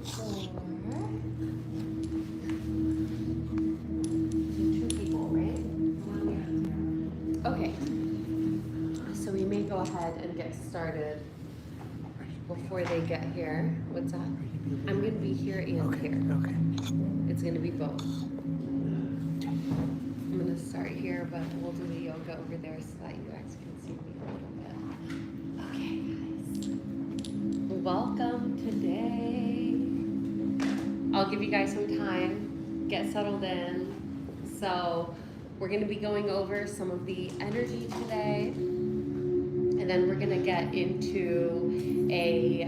Two people, right? Okay. So we may go ahead and get started before they get here. What's that? I'm going to be here and here. Okay. It's going to be both. I'm going to start here, but we'll do the yoga over there so that you guys can see me a little bit. Okay, guys. Welcome today. I'll give you guys some time. Get settled in. So we're going to be going over some of the energy today. And then we're going to get into a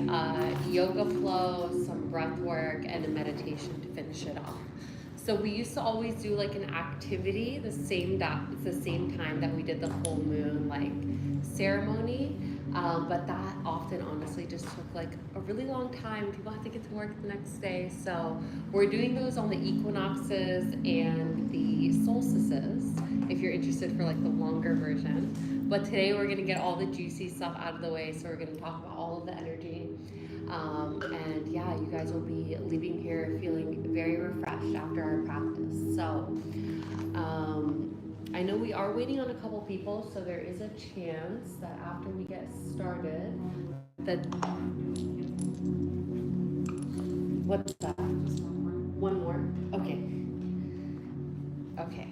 yoga flow, some breath work, and a meditation to finish it off. So we used to always do like an activity the same time that we did the full moon like ceremony, but that often honestly just took like a really long time. People have to get to work the next day, so we're doing those on the equinoxes and the solstices if you're interested for like the longer version. But today we're gonna get all the juicy stuff out of the way, so we're gonna talk about all of the energy. And yeah, you guys will be leaving here feeling very refreshed after our practice. So I know we are waiting on a couple people, so there is a chance that after we get started, that what's that? One more? Okay. Okay.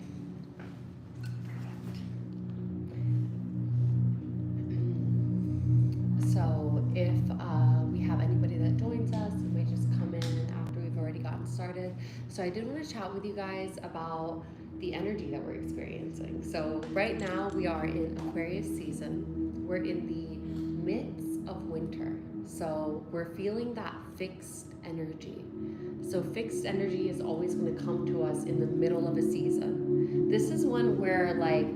So if we have anybody that joins us, it might just come in after we've already gotten started. So I did want to chat with you guys about the energy that we're experiencing. So right now we are in Aquarius season. We're in the midst of winter. So we're feeling that fixed energy. So fixed energy is always going to come to us in the middle of a season. This is one where like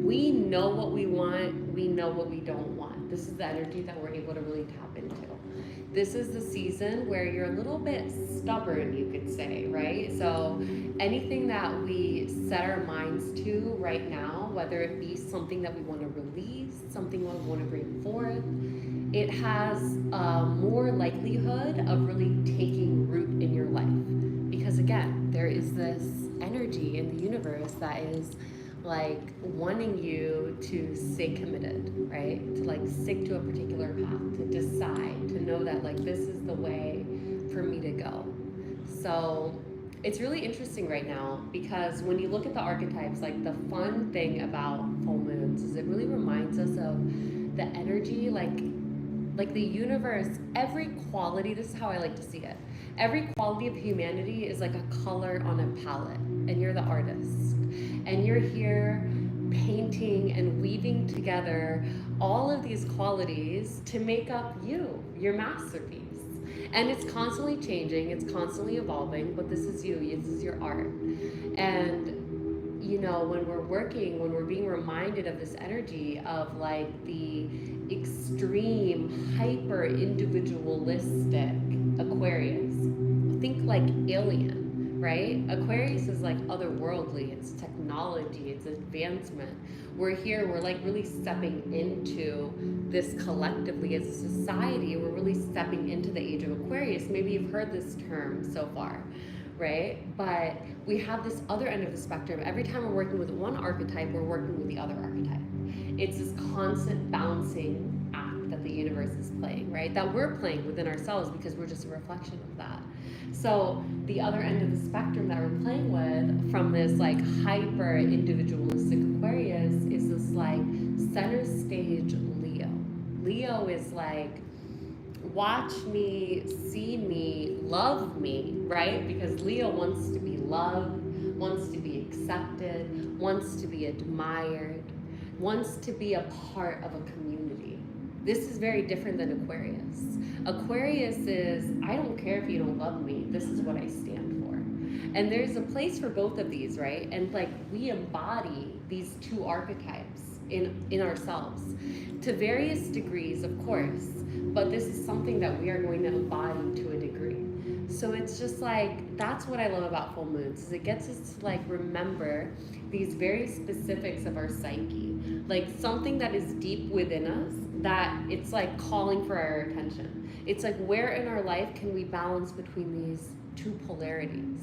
we know what we want, we know what we don't want. This is the energy that we're able to really tap into. This is the season where you're a little bit stubborn, you could say, right? So anything that we set our minds to right now, whether it be something that we want to release, something we want to bring forth, it has more likelihood of really taking root in your life. Because again, there is this energy in the universe that is like wanting you to stay committed, right? To like stick to a particular path, to decide, to know that like this is the way for me to go. So it's really interesting right now because when you look at the archetypes, like the fun thing about full moons is it really reminds us of the energy, like the universe, every quality, this is how I like to see it. Every quality of humanity is like a color on a palette, and you're the artist. And you're here painting and weaving together all of these qualities to make up you, your masterpiece. And it's constantly changing, it's constantly evolving, but this is you, this is your art. And you know, when we're working, when we're being reminded of this energy of like the extreme, hyper individualistic Aquarius, think like alien, right? Aquarius is like otherworldly, it's technology, it's advancement. We're here, we're like really stepping into this collectively as a society, we're really stepping into the age of Aquarius. Maybe you've heard this term so far, right? But we have this other end of the spectrum. Every time we're working with one archetype, we're working with the other archetype. It's this constant balancing act that the universe is playing, right? That we're playing within ourselves because we're just a reflection of that. So the other end of the spectrum that we're playing with from this like hyper individualistic Aquarius is this like center stage Leo. Leo is like, watch me, see me, love me, right? Because Leo wants to be loved, wants to be accepted, wants to be admired, wants to be a part of a community. This is very different than Aquarius. Aquarius is, I don't care if you don't love me, this is what I stand for. And there's a place for both of these, right? And like we embody these two archetypes in ourselves to various degrees, of course, but this is something that we are going to embody to a degree. So it's just like, that's what I love about full moons, is it gets us to like remember these very specifics of our psyche, like something that is deep within us that it's like calling for our attention. It's like, where in our life can we balance between these two polarities?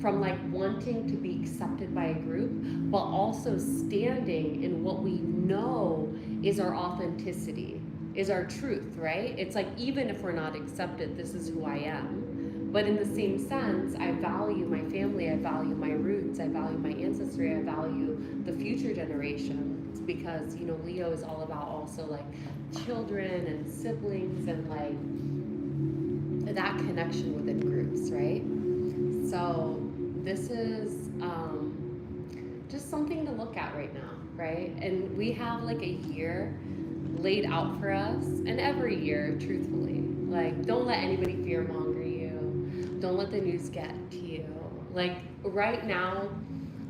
From like wanting to be accepted by a group, but also standing in what we know is our authenticity, is our truth, right? It's like, even if we're not accepted, this is who I am. But in the same sense, I value my family, I value my roots, I value my ancestry, I value the future generations, because, you know, Leo is all about also like children and siblings and like that connection within groups, right? So this is just something to look at right now, right? And we have like a year laid out for us, and every year, truthfully, like, don't let anybody fearmonger you. Don't let the news get to you. Like, right now,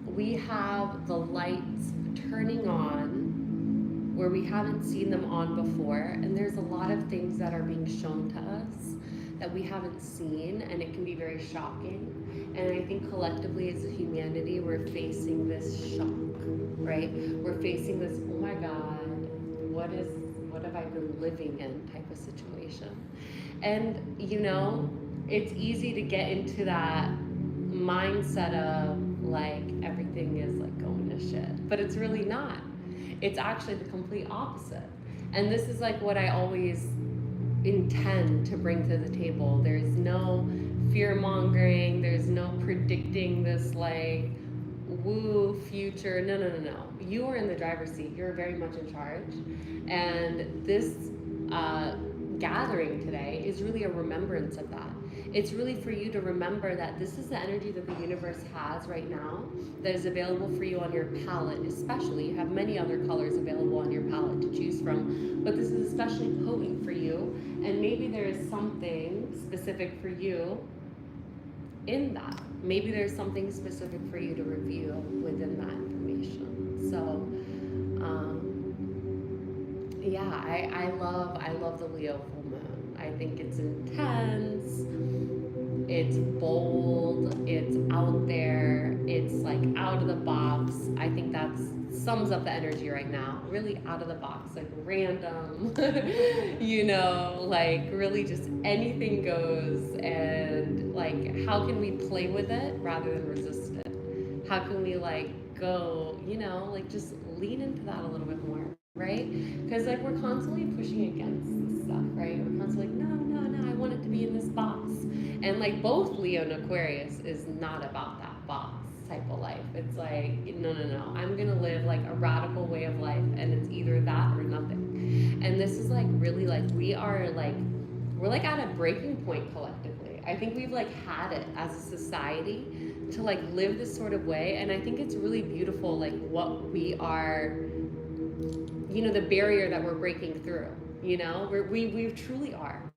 we have the lights turning on where we haven't seen them on before, and there's a lot of things that are being shown to us that we haven't seen, and it can be very shocking. And I think collectively as a humanity, we're facing this shock, right? We're facing this, oh my God, what have I been living in type of situation. And you know, it's easy to get into that mindset of like everything is like going to shit, but it's really not. It's actually the complete opposite. And this is like what I always intend to bring to the table. There's no fear mongering, there's no predicting this like woo future. No, no, no, no. You are in the driver's seat. You're very much in charge. And this uh, gathering today is really a remembrance of that. It's really for you to remember that this is the energy that the universe has right now that is available for you on your palette, especially. You have many other colors available on your palette to choose from, but this is especially potent for you. And maybe there is something specific for you in that. Maybe there's something specific for you to review within that information. So, yeah, I love the Leo full moon. I think it's intense, it's bold, it's out there, it's like out of the box. I think that's sums up the energy right now. Really out of the box, like random, you know, like really just anything goes. And like, how can we play with it rather than resist it? How can we like go, you know, like just lean into that a little bit more, right? Because like we're constantly pushing against this stuff, right? We're constantly like, no, no, no, I want it to be in this box. And like both Leo and Aquarius is not about that box type of life. It's like, no, no, no. I'm gonna live like a radical way of life, and it's either that or nothing. And this is like really like we're like at a breaking point collectively. I think we've like had it as a society to like live this sort of way, and I think it's really beautiful like what we are, you know, the barrier that we're breaking through. You know, we truly are.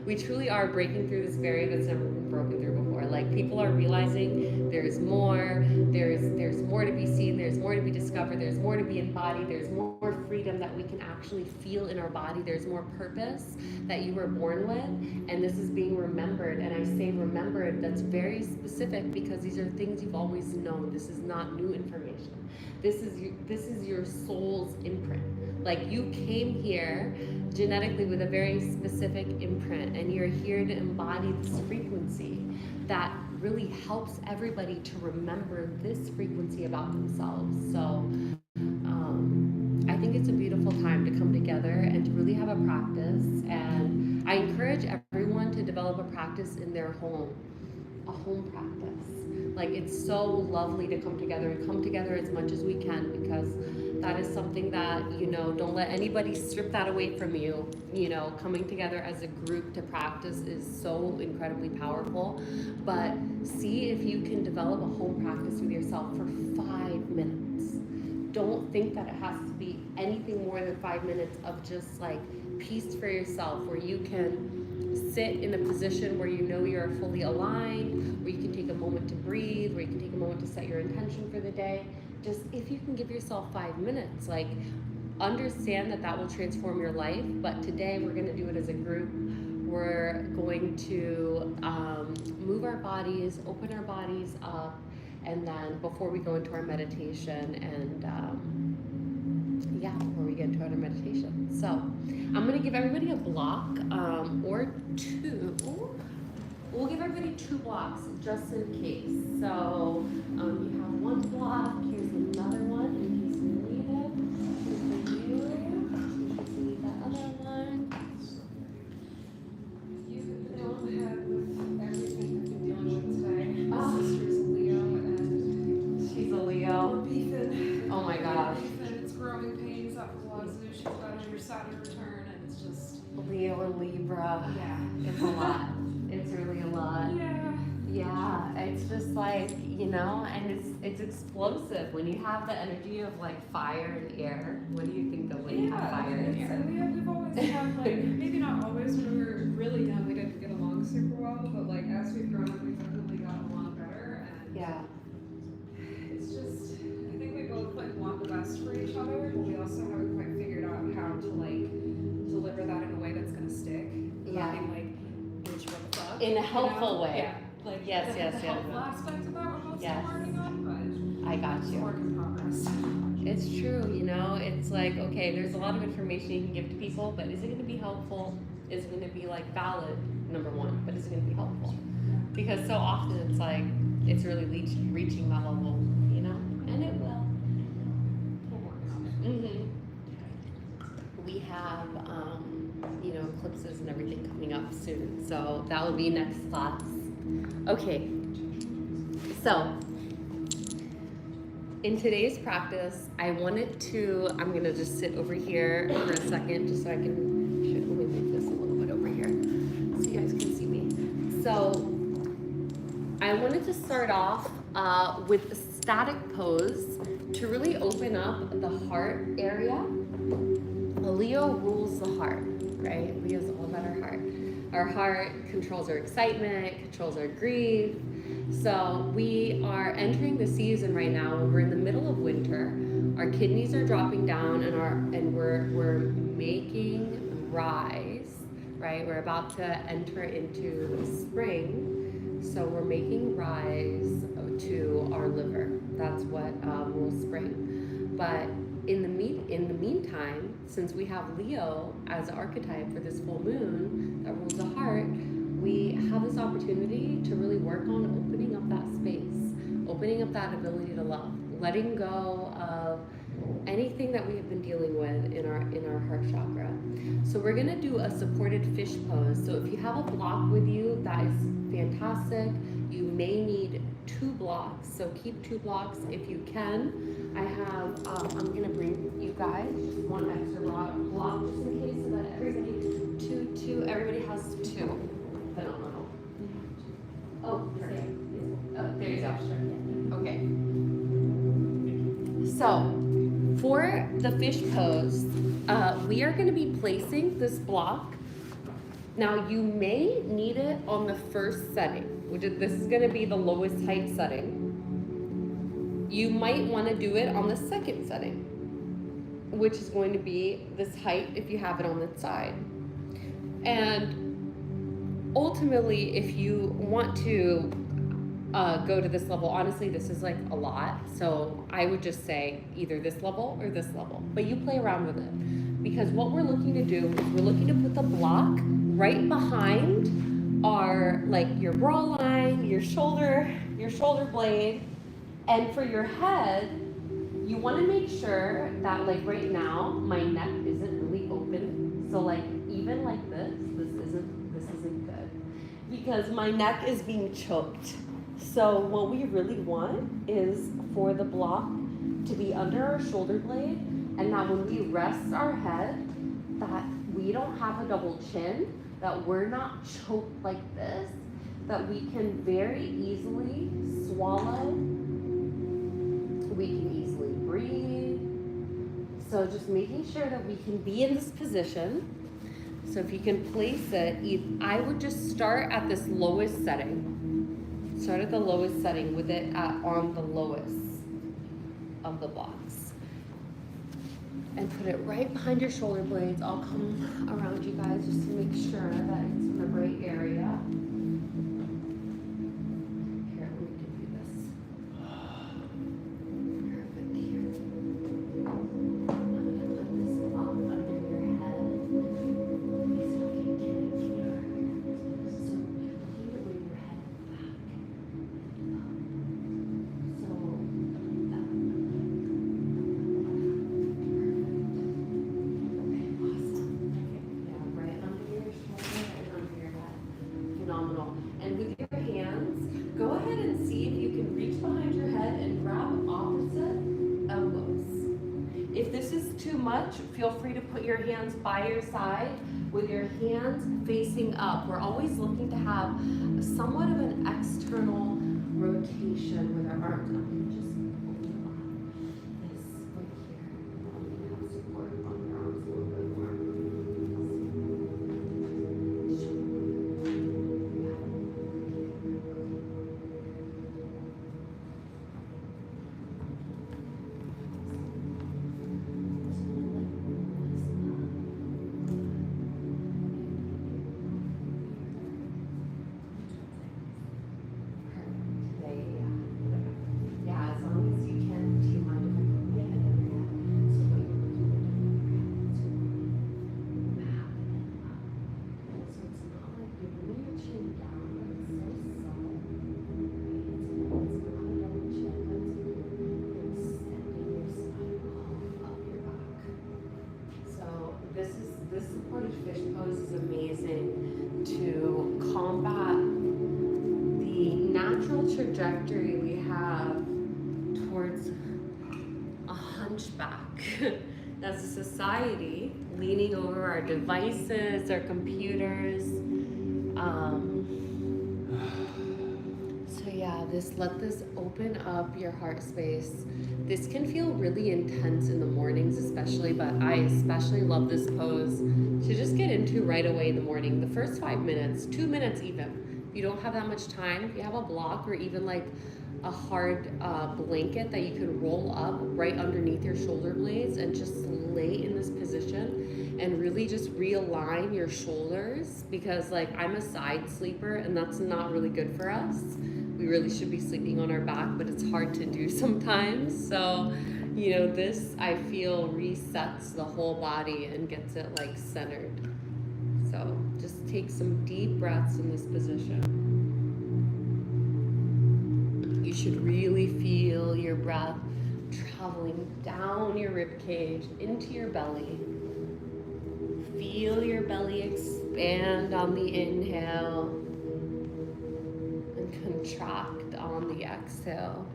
We truly are breaking through this barrier that's never been broken through before. Like people are realizing there's more, there's more to be seen, there's more to be discovered, there's more to be embodied, there's more freedom that we can actually feel in our body, there's more purpose that you were born with, and this is being remembered. And I say remembered, that's very specific because these are things you've always known. This is not new information. This is your soul's imprint. Like you came here genetically with a very specific imprint, and you're here to embody this frequency that really helps everybody to remember this frequency about themselves. So I think it's a beautiful time to come together and to really have a practice. And I encourage everyone to develop a practice in their home, a home practice. Like it's so lovely to come together and come together as much as we can, because that is something that, you know, don't let anybody strip that away from you. You know, coming together as a group to practice is so incredibly powerful. But see if you can develop a home practice with yourself for 5 minutes. Don't think that it has to be anything more than 5 minutes of just like peace for yourself, where you can sit in a position where you know you're fully aligned, where you can take a moment to breathe, where you can take a moment to set your intention for the day. Just if you can give yourself 5 minutes, like understand that that will transform your life. But today we're going to do it as a group. We're going to move our bodies, open our bodies up, and then before we go into our meditation, and yeah, before we get into our meditation. So I'm gonna give everybody a block or two. We'll give everybody 2 blocks just in case. So you have 1 block. Here's another one in case you need it. Here's for you in case you need that other one. You don't have everything I've been dealing with today. My sister's a Leo and She's a Leo. we're beefing. Oh my gosh. We're beefing. It's growing pains up the wazoo. She's about on your Saturn return and it's just Leo and Libra. yeah. It's a lot. It's really a lot. Yeah. Yeah, it's just like, you know, and it's explosive when you have the energy of like fire and air. What do you think of when you have fire and air? We've always had like maybe not always when we were really young we didn't get along super well, but like as we've grown up we've definitely gotten along better and Yeah. it's just I think we both like want the best for each other, but we also haven't quite figured out how to like deliver that in a way that's gonna stick. Yeah. Being like, bitch, what the fuck? In a helpful way. Yeah. Like Yes, the, yes, the yes. helpful aspect of that we're both Yes. still working on, but I got it's a you. work in progress. It's true, you know, it's like, okay, there's a lot of information you can give to people, but is it going to be helpful? Is it going to be like valid, number one, but is it going to be helpful? Because so often it's like, it's really reaching that level, you know, and it will. We're working on it. Mm-hmm. We have, you know, eclipses and everything coming up soon, so that will be next class. Okay, so in today's practice, I'm gonna just sit over here for a second just so I can, let me move this a little bit over here so you guys can see me. So I wanted to start off with a static pose to really open up the heart area. Leo rules the heart, right? Leo's all about our heart. Our heart controls our excitement, controls our grief. So we are entering the season right now when we're in the middle of winter. Our kidneys are dropping down and we're making rise, right? We're about to enter into spring. So we're making rise to our liver. That's what rules spring. But in the meantime, since we have Leo as an archetype for this full moon that rules the heart, we have this opportunity to really work on opening up that space, opening up that ability to love, letting go of anything that we have been dealing with in our heart chakra. So we're gonna do a supported fish pose. So if you have a block with you, that is fantastic. You may need 2 blocks, so keep 2 blocks if you can. I have, I'm gonna bring you guys just 1 extra block just in case so that everybody has 2. Phenomenal. Oh, perfect. There you go. Okay. So, for the fish pose, we are going to be placing this block. Now, you may need it on the first setting, which is, this is going to be the lowest height setting. You might want to do it on the second setting, which is going to be this height if you have it on the side. And ultimately, if you want to go to this level, honestly, this is like a lot. So I would just say either this level or this level, but you play around with it. Because what we're looking to do is we're looking to put the block right behind our, like your bra line, your shoulder blade. And for your head, you want to make sure that like right now, my neck isn't really open. So like even like this isn't good because my neck is being choked. So what we really want is for the block to be under our shoulder blade, and that when we rest our head, that we don't have a double chin, that we're not choked like this, that we can very easily swallow, we can easily breathe. So just making sure that we can be in this position. So if you can place it, I would just start at this lowest setting. Start at the lowest setting with it on the lowest of the blocks. And put it right behind your shoulder blades. I'll come around you guys just to make sure that it's in the right area. Here, let me give you this. Perfect here. I'm gonna phenomenal. And with your hands, go ahead and see if you can reach behind your head and grab opposite elbows. If this is too much, feel free to put your hands by your side with your hands facing up. We're always looking to have somewhat of an external rotation with our arms. I'm gonna just this right here. You have support on your arms a little bit more. This supported fish pose is amazing to combat the natural trajectory we have towards a hunchback as a society, leaning over our devices, our computers. So yeah, let this open up your heart space. This can feel really intense in the mornings especially, but I especially love this pose to just get into right away in the morning. The first 5 minutes, 2 minutes even. If you don't have that much time, if you have a block or even like a hard blanket that you can roll up right underneath your shoulder blades and just lay in this position and really just realign your shoulders, because like I'm a side sleeper and that's not really good for us. We really should be sleeping on our back, but it's hard to do sometimes. So, you know, this I feel resets the whole body and gets it like centered. So just take some deep breaths in this position. You should really feel your breath traveling down your rib cage into your belly. Feel your belly expand on the inhale and contract on the exhale.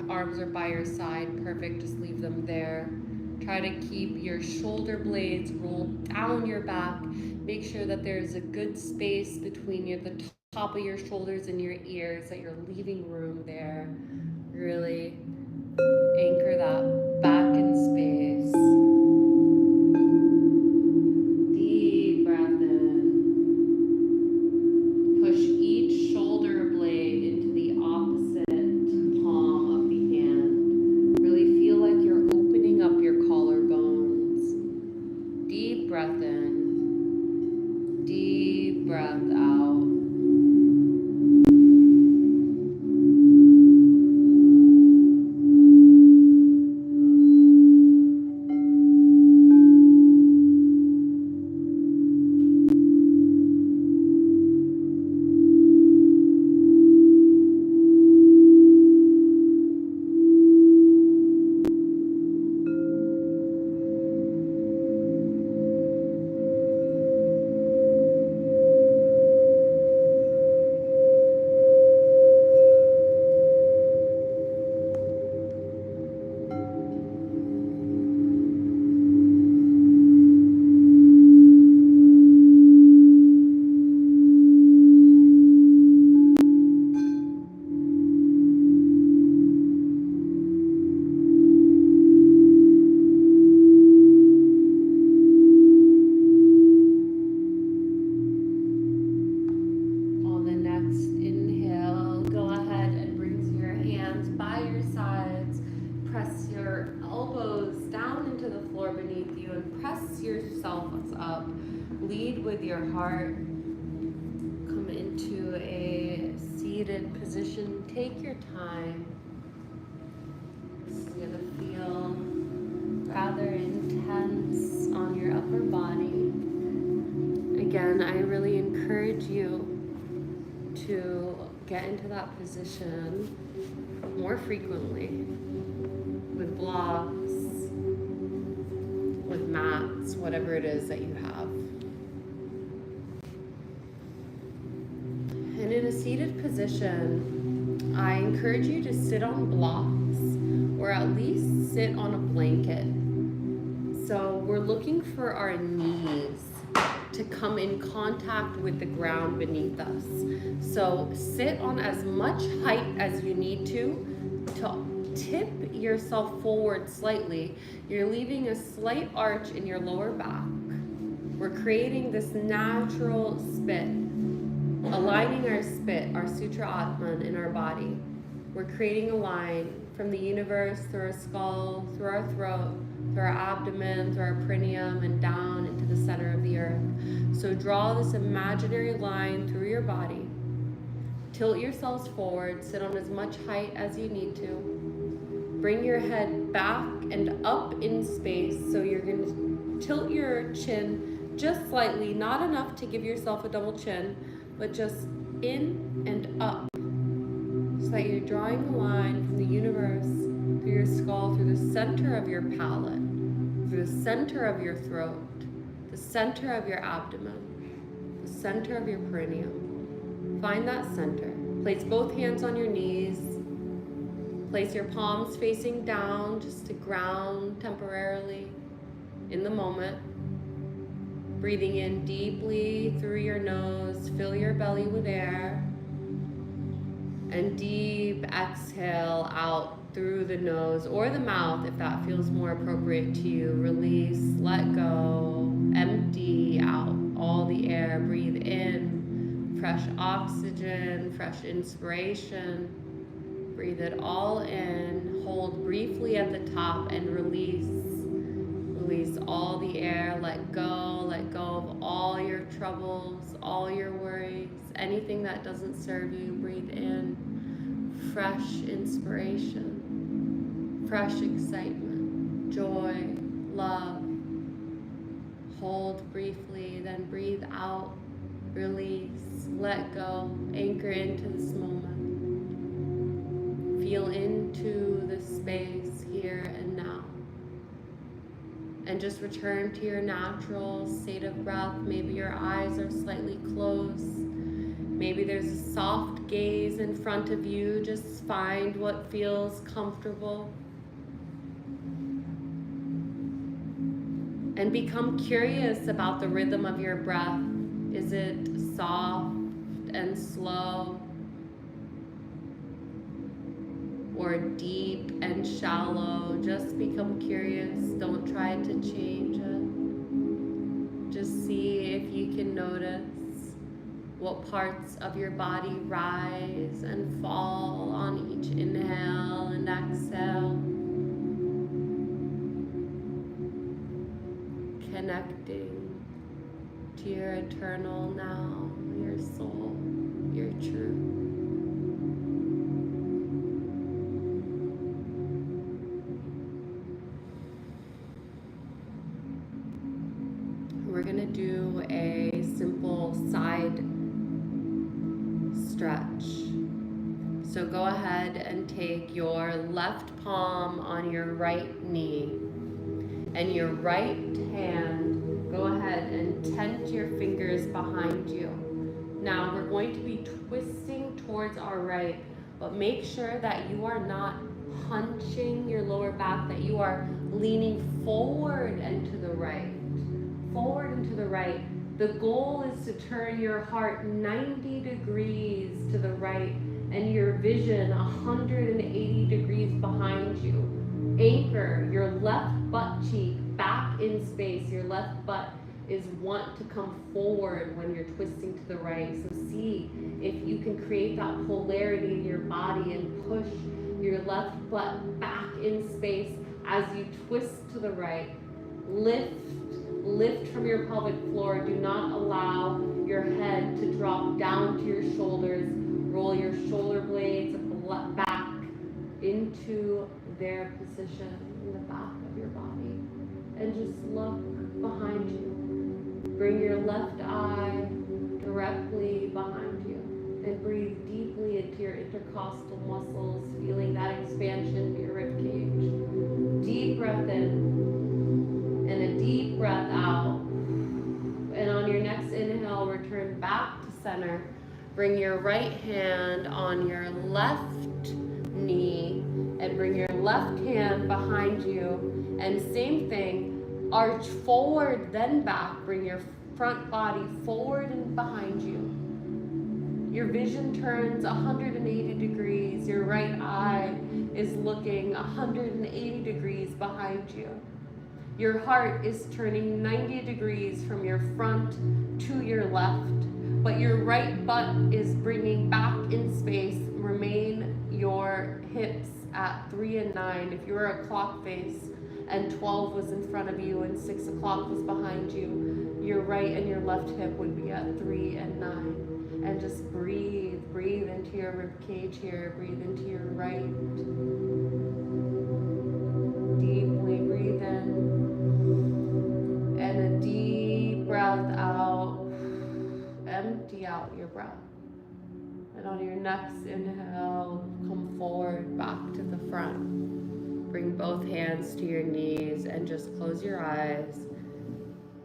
Arms are by your side, perfect, just leave them there. Try to keep your shoulder blades rolled down your back. Make sure that there's a good space between the top of your shoulders and your ears, that you're leaving room there. Really anchor that back in space. Deep breath in. Push each shoulder blade into the opposite palm of the hand. Really feel like you're opening up your collarbones. Deep breath in. Deep breath out. floor beneath you and press yourself up. Lead with your heart. Come into a seated position. Take your time. It's going to feel rather intense on your upper body. Again, I really encourage you to get into that position more frequently with blocks, with mats, whatever it is that you have. And in a seated position, I encourage you to sit on blocks or at least sit on a blanket. So we're looking for our knees to come in contact with the ground beneath us. So sit on as much height as you need to tip yourself forward slightly. You're leaving a slight arch in your lower back. We're creating this natural spit, aligning our spit, our sutra atman in our body. We're creating a line from the universe through our skull, through our throat, through our abdomen, through our perineum, and down into the center of the earth. So draw this imaginary line through your body. Tilt yourselves forward, sit on as much height as you need to. Bring your head back and up in space, so you're going to tilt your chin just slightly, not enough to give yourself a double chin, but just in and up, so that you're drawing a line from the universe through your skull, through the center of your palate, through the center of your throat, the center of your abdomen, the center of your perineum. Find that center. Place both hands on your knees. Place your palms facing down just to ground temporarily in the moment. Breathing in deeply through your nose, fill your belly with air. And deep exhale out through the nose or the mouth if that feels more appropriate to you. Release, let go, empty out all the air. Breathe in, fresh oxygen, fresh inspiration. Breathe it all in, hold briefly at the top and release. Release all the air, let go of all your troubles, all your worries, anything that doesn't serve you. Breathe in, fresh inspiration, fresh excitement, joy, love. Hold briefly, then breathe out, release, let go, anchor into this moment. Feel into the space here and now. And just return to your natural state of breath. Maybe your eyes are slightly closed. Maybe there's a soft gaze in front of you. Just find what feels comfortable. And become curious about the rhythm of your breath. Is it soft and slow? Or deep and shallow? Just become curious. Don't try to change it. Just see if you can notice what parts of your body rise and fall on each inhale and exhale. Connecting to your eternal now, your soul, your truth. We're going to do a simple side stretch. So go ahead and take your left palm on your right knee and your right hand, go ahead and tent your fingers behind you. Now we're going to be twisting towards our right, but make sure that you are not hunching your lower back, that you are leaning forward and to the right. Forward and to the right. The goal is to turn your heart 90 degrees to the right and your vision 180 degrees behind you. Anchor your left butt cheek back in space. Your left butt is want to come forward when you're twisting to the right. So see if you can create that polarity in your body and push your left butt back in space as you twist to the right. Lift from your pelvic floor. Do not allow your head to drop down to your shoulders. Roll your shoulder blades back into their position in the back of your body. And just look behind you. Bring your left eye directly behind you. And breathe deeply into your intercostal muscles, feeling that expansion of your rib cage. Deep breath in and a deep breath out. And on your next inhale, return back to center. Bring your right hand on your left knee and bring your left hand behind you. And same thing, arch forward, then back. Bring your front body forward and behind you. Your vision turns 180 degrees. Your right eye is looking 180 degrees behind you. Your heart is turning 90 degrees from your front to your left, but your right butt is bringing back in space. Remain your hips at 3 and 9. If you were a clock face and 12 was in front of you and 6 o'clock was behind you, your right and your left hip would be at 3 and 9. And just breathe into your rib cage here, breathe into your right. Deeply breathe in. And a deep breath out. Empty out your breath. And on your next inhale, come forward back to the front. Bring both hands to your knees and just close your eyes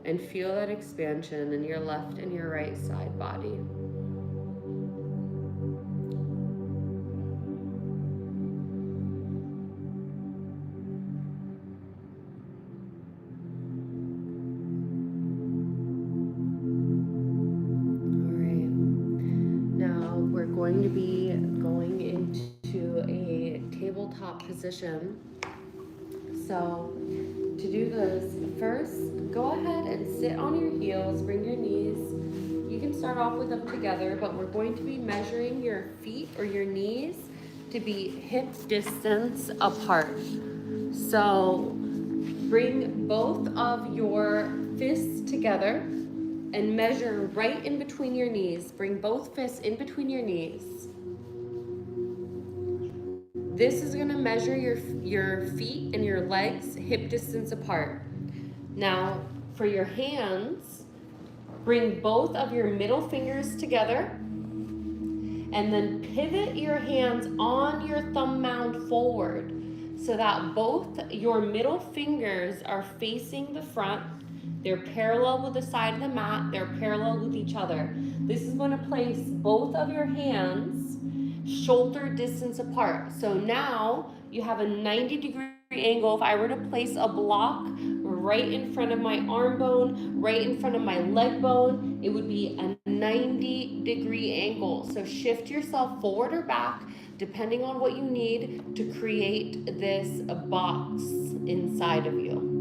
and feel that expansion in your left and your right side body. Going to be going into a tabletop position. So to do this, first go ahead and sit on your heels, bring your knees. You can start off with them together, but we're going to be measuring your feet or your knees to be hip distance apart. So bring both of your fists together and measure right in between your knees. Bring both fists in between your knees. This is gonna measure your feet and your legs hip distance apart. Now, for your hands, bring both of your middle fingers together and then pivot your hands on your thumb mound forward so that both your middle fingers are facing the front. They're parallel with the side of the mat. They're parallel with each other. This is going to place both of your hands shoulder distance apart. So now you have a 90-degree angle. If I were to place a block right in front of my arm bone, right in front of my leg bone, it would be a 90-degree angle. So shift yourself forward or back, depending on what you need to create this box inside of you.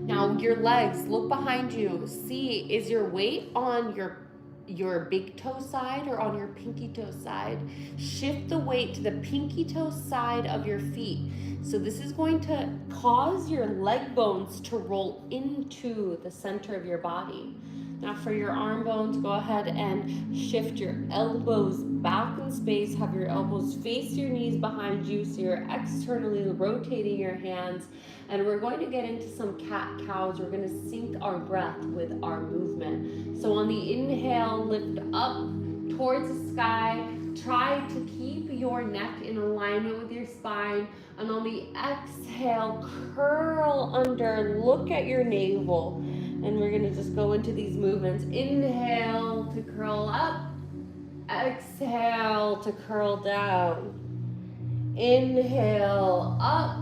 Now your legs, look behind you. See, is your weight on your big toe side or on your pinky toe side? Shift the weight to the pinky toe side of your feet. So this is going to cause your leg bones to roll into the center of your body. Now for your arm bones, go ahead and shift your elbows back in space. Have your elbows face your knees behind you so you're externally rotating your hands. And we're going to get into some cat-cows. We're going to sync our breath with our movement. So on the inhale, lift up towards the sky. Try to keep your neck in alignment with your spine. And on the exhale, curl under, look at your navel. And we're gonna just go into these movements. Inhale to curl up. Exhale to curl down. Inhale up.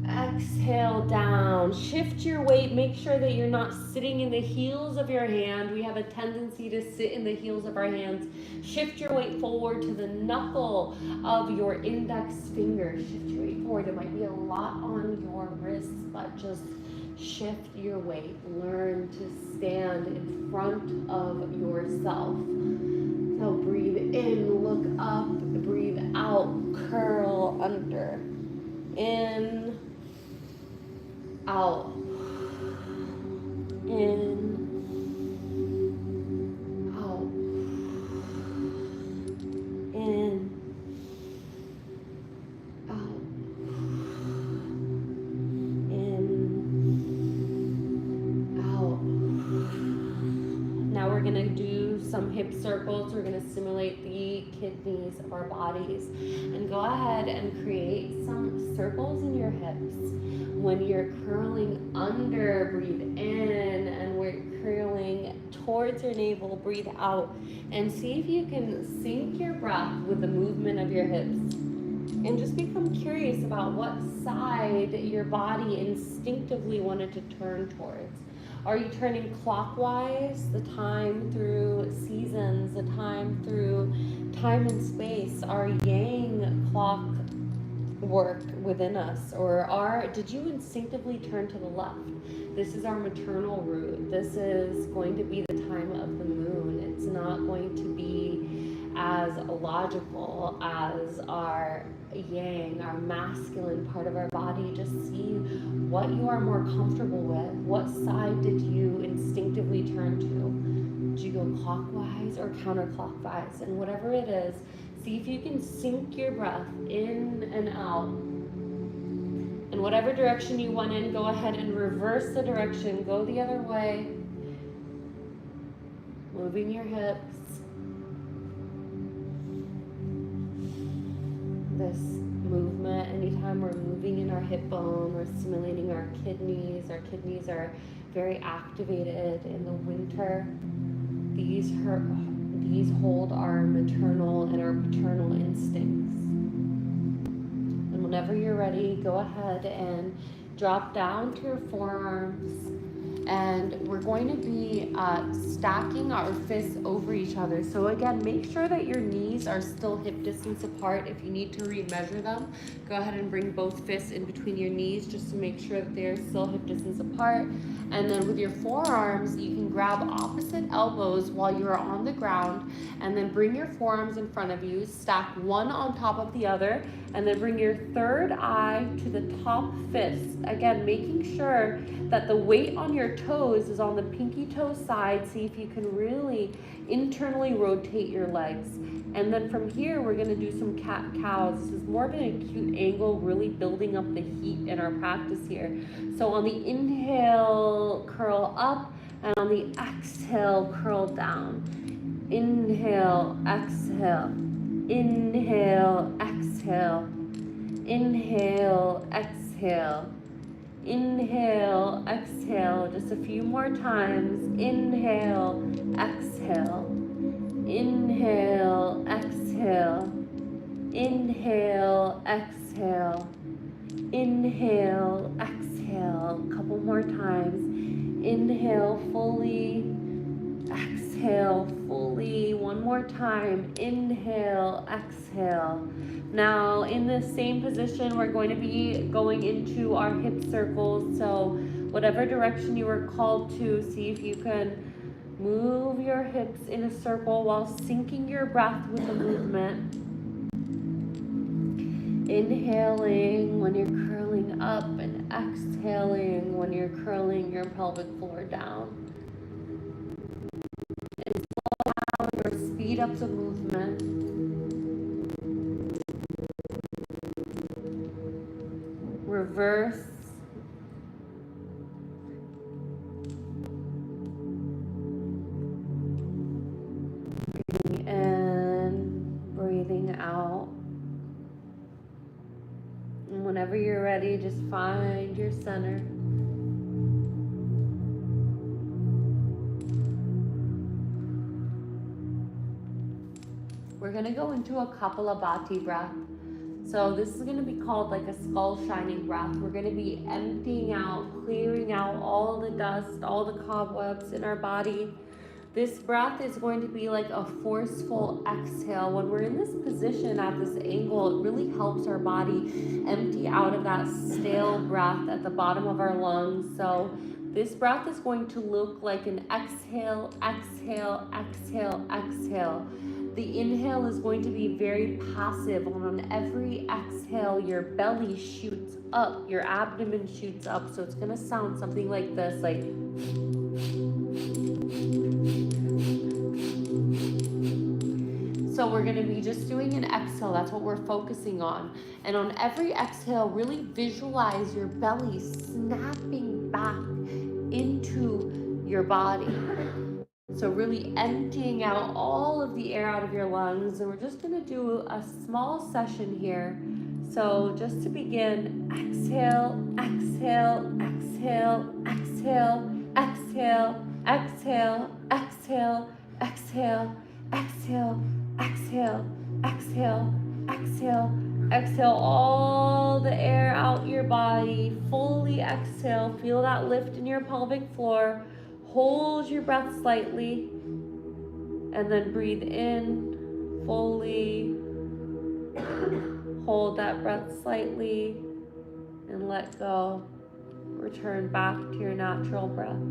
Exhale down. Shift your weight. Make sure that you're not sitting in the heels of your hand. We have a tendency to sit in the heels of our hands. Shift your weight forward to the knuckle of your index finger. Shift your weight forward. It might be a lot on your wrists, but just shift your weight. Learn to stand in front of yourself. So breathe in, look up, breathe out, curl under. In, out, in, out, in, out, in, out. Now we're gonna do some hip circles. We're gonna stimulate the kidneys of our bodies. And go ahead and create some circles in your hips. When you're curling under, breathe in, and we're curling towards your navel, breathe out. And see if you can sync your breath with the movement of your hips. And just become curious about what side your body instinctively wanted to turn towards. Are you turning clockwise, the time through seasons, the time through time and space, our yang clock work within us? Or did you instinctively turn to the left? This is our maternal root. This is going to be the time of the moon. It's not going to be as logical as our yang, our masculine part of our body. Just see what you are more comfortable with. What side did you instinctively turn to? Did you go clockwise or counterclockwise? And whatever it is, see if you can sync your breath in and out. And whatever direction you went in, go ahead and reverse the direction. Go the other way. Moving your hips. This movement, anytime we're moving in our hip bone, we're stimulating our kidneys. Our kidneys are very activated in the winter. These hold our maternal and our paternal instincts. And whenever you're ready, go ahead and drop down to your forearms. And we're going to be stacking our fists over each other. So again, make sure that your knees are still hip distance apart. If you need to remeasure them, go ahead and bring both fists in between your knees just to make sure that they're still hip distance apart. And then with your forearms, you can grab opposite elbows while you're on the ground, and then bring your forearms in front of you, stack one on top of the other, and then bring your third eye to the top fist. Again, making sure that the weight on your toes is on the pinky toe side. See if you can really internally rotate your legs. And then from here, we're gonna do some cat-cows. This is more of an acute angle, really building up the heat in our practice here. So on the inhale, curl up, and on the exhale, curl down. Inhale, exhale. Inhale, exhale. Inhale, exhale. Inhale, exhale. Just a few more times. Inhale, exhale. Inhale, exhale. Inhale, exhale. Inhale, exhale. A couple more times. Inhale fully. Exhale fully. One more time. Inhale, exhale. Now in the same position, we're going to be going into our hip circles. So whatever direction you were called to, see if you can move your hips in a circle while syncing your breath with the movement. Inhaling when you're curling up and exhaling when you're curling your pelvic floor down. And slow down or speed up the movement. Reverse. Breathing in, breathing out. And whenever you're ready, just find your center. We're going to go into a Kapalabhati breath. So this is going to be called like a skull shining breath. We're going to be emptying out, clearing out all the dust, all the cobwebs in our body. This breath is going to be like a forceful exhale. When we're in this position at this angle, it really helps our body empty out of that stale breath at the bottom of our lungs. So this breath is going to look like an exhale, exhale, exhale, exhale. The inhale is going to be very passive. On every exhale, your belly shoots up, your abdomen shoots up. So it's going to sound something like this, like. So we're going to be just doing an exhale. That's what we're focusing on. And on every exhale, really visualize your belly snapping back into your body. So really emptying out all of the air out of your lungs. And we're just going to do a small session here. So just to begin, exhale, exhale, exhale, exhale, exhale, exhale, exhale, exhale, exhale, exhale, exhale, exhale, exhale all the air out your body. Fully exhale. Feel that lift in your pelvic floor. Hold your breath slightly and then breathe in fully. Hold that breath slightly and let go. Return back to your natural breath.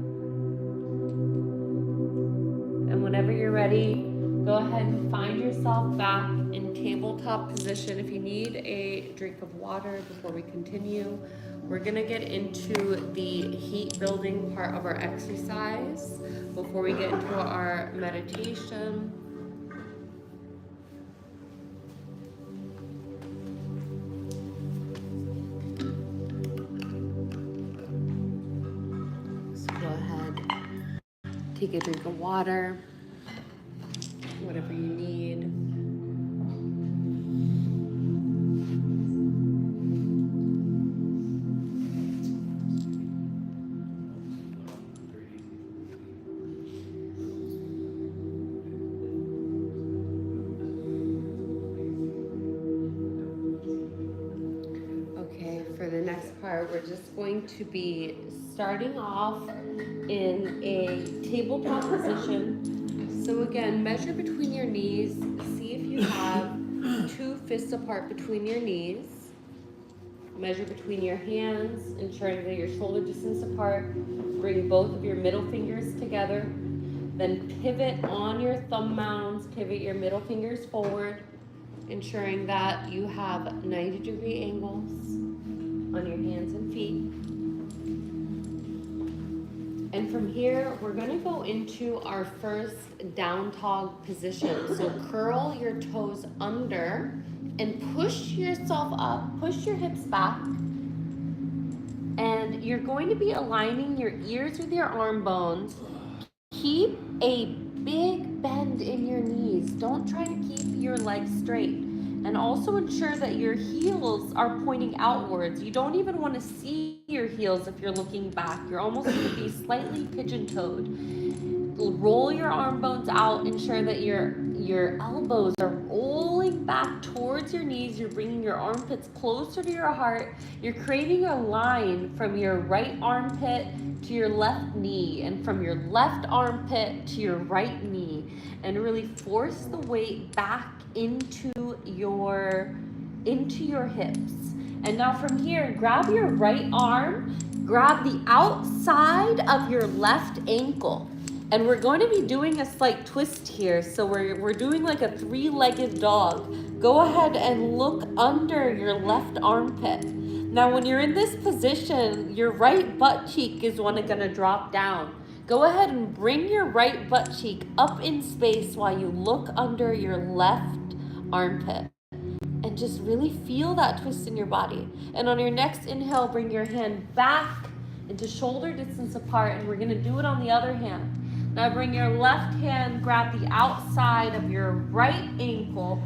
And whenever you're ready, go ahead and find yourself back in tabletop position. If you need a drink of water before we continue, we're gonna get into the heat building part of our exercise before we get into our meditation. So go ahead, take a drink of water, whatever you need. For the next part, we're just going to be starting off in a tabletop position. So again, measure between your knees. See if you have 2 fists apart between your knees. Measure between your hands, ensuring that your shoulder distance apart. Bring both of your middle fingers together. Then pivot on your thumb mounds. Pivot your middle fingers forward, ensuring that you have 90-degree angles on your hands and feet. And from here, we're gonna go into our first down dog position. So curl your toes under and push yourself up, push your hips back. And you're going to be aligning your ears with your arm bones. Keep a big bend in your knees. Don't try to keep your legs straight. And also ensure that your heels are pointing outwards. You don't even want to see your heels if you're looking back. You're almost going to be slightly pigeon-toed. Roll your arm bones out. Ensure that your elbows are rolling back towards your knees. You're bringing your armpits closer to your heart. You're creating a line from your right armpit to your left knee, and from your left armpit to your right knee, and really force the weight back into your hips. And now from here, grab your right arm, grab the outside of your left ankle, and we're going to be doing a slight twist here. So we're doing like a 3-legged dog. Go ahead and look under your left armpit. Now when you're in this position, your right butt cheek is going to drop down. Go ahead and bring your right butt cheek up in space while you look under your left armpit. And just really feel that twist in your body. And on your next inhale, bring your hand back into shoulder distance apart, and we're going to do it on the other hand. Now bring your left hand, grab the outside of your right ankle.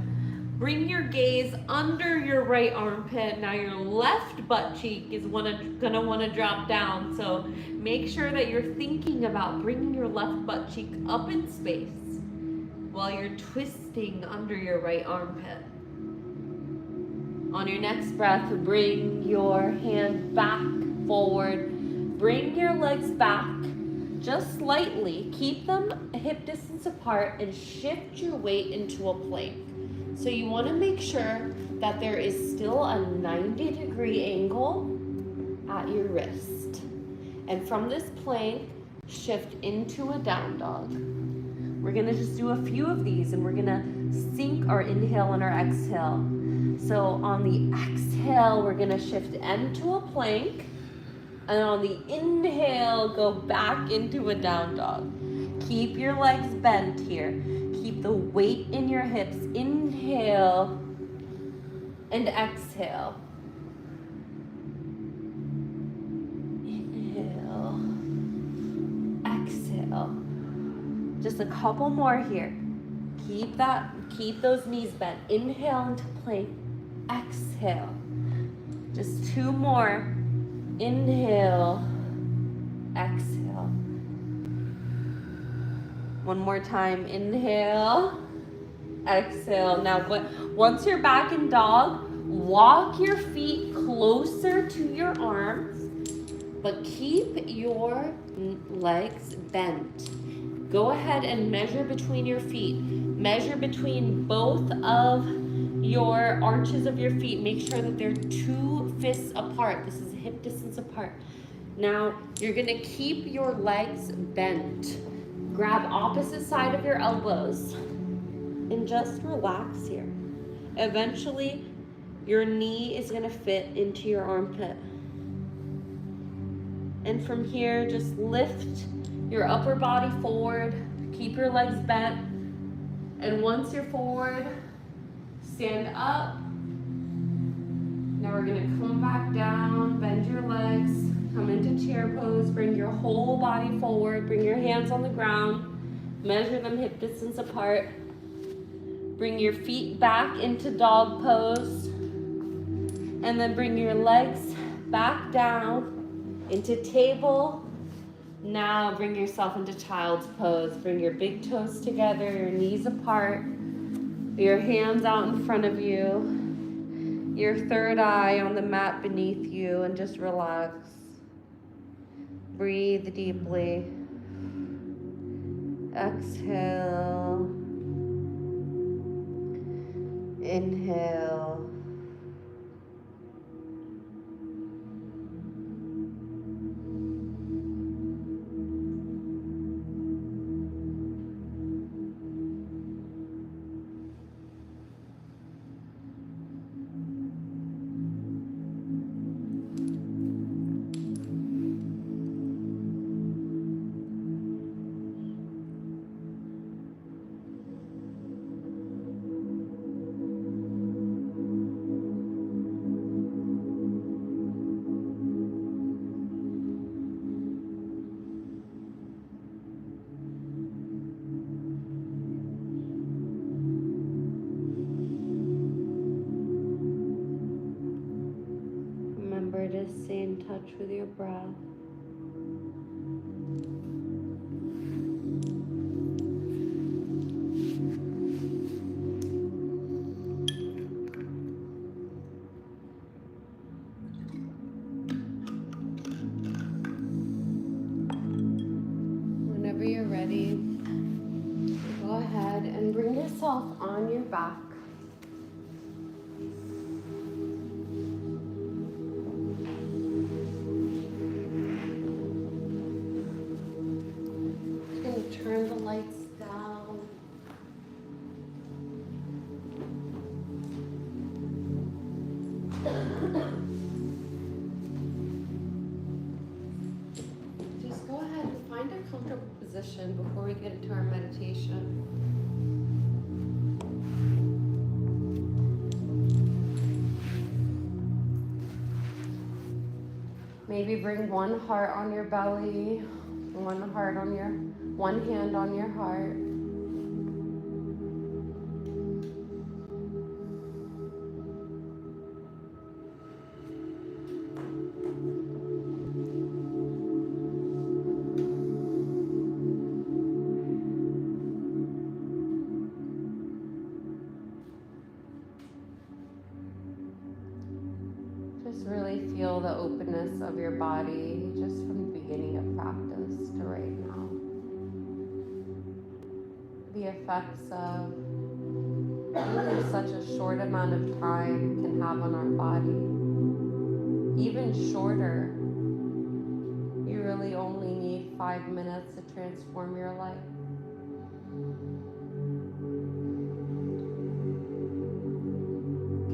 Bring your gaze under your right armpit. Now your left butt cheek is gonna want to drop down. So make sure that you're thinking about bringing your left butt cheek up in space while you're twisting under your right armpit. On your next breath, bring your hand back forward. Bring your legs back just slightly. Keep them hip distance apart and shift your weight into a plank. So you want to make sure that there is still a 90-degree angle at your wrist. And from this plank, shift into a down dog. We're gonna just do a few of these, and we're gonna sync our inhale and our exhale. So on the exhale, we're gonna shift end to a plank. And on the inhale, go back into a down dog. Keep your legs bent here. Keep the weight in your hips. Inhale and exhale. Inhale, exhale. Just a couple more here. Keep those knees bent. Inhale into plank. Exhale. Just two more. Inhale, exhale. One more time. Inhale, exhale. Now, once you're back in dog, walk your feet closer to your arms, but keep your legs bent. Go ahead and measure between your feet. Measure between both of your arches of your feet. Make sure that they're 2 fists apart. This is hip distance apart. Now, you're gonna keep your legs bent. Grab opposite side of your elbows and just relax here. Eventually, your knee is gonna fit into your armpit. And from here, just lift your upper body forward. Keep your legs bent. And once you're forward, stand up. Now we're gonna come back down, bend your legs, come into chair pose, bring your whole body forward, bring your hands on the ground, measure them hip distance apart. Bring your feet back into dog pose, and then bring your legs back down into table. Now bring yourself into child's pose. Bring your big toes together, your knees apart, your hands out in front of you, your third eye on the mat beneath you, and just relax. Breathe deeply. Exhale. Inhale. Remember to stay in touch with your breath. Whenever you're ready, go ahead and bring yourself on your back. Turn the lights down. Just go ahead and find a comfortable position before we get into our meditation. Maybe bring one heart on your belly, one hand on your heart. Just really feel the openness of your body just from the beginning of practice to right now. The effects of even such a short amount of time can have on our body. Even shorter. You really only need 5 minutes to transform your life.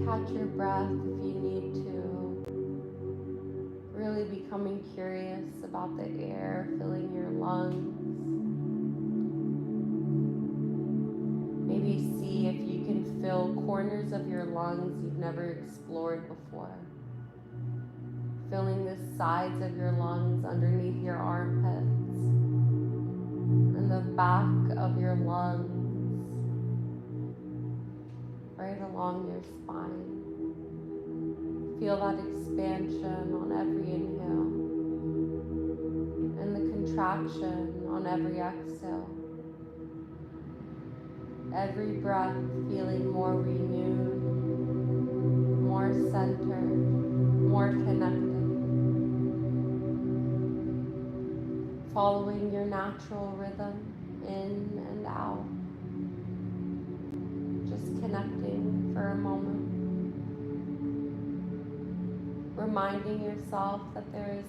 Catch your breath if you need to. Really becoming curious about the air filling your lungs. Maybe see if you can fill corners of your lungs you've never explored before. Filling the sides of your lungs underneath your armpits and the back of your lungs right along your spine. Feel that expansion on every inhale and the contraction on every exhale. Every breath feeling more renewed, more centered, more connected. Following your natural rhythm in and out. Just connecting for a moment. Reminding yourself that there is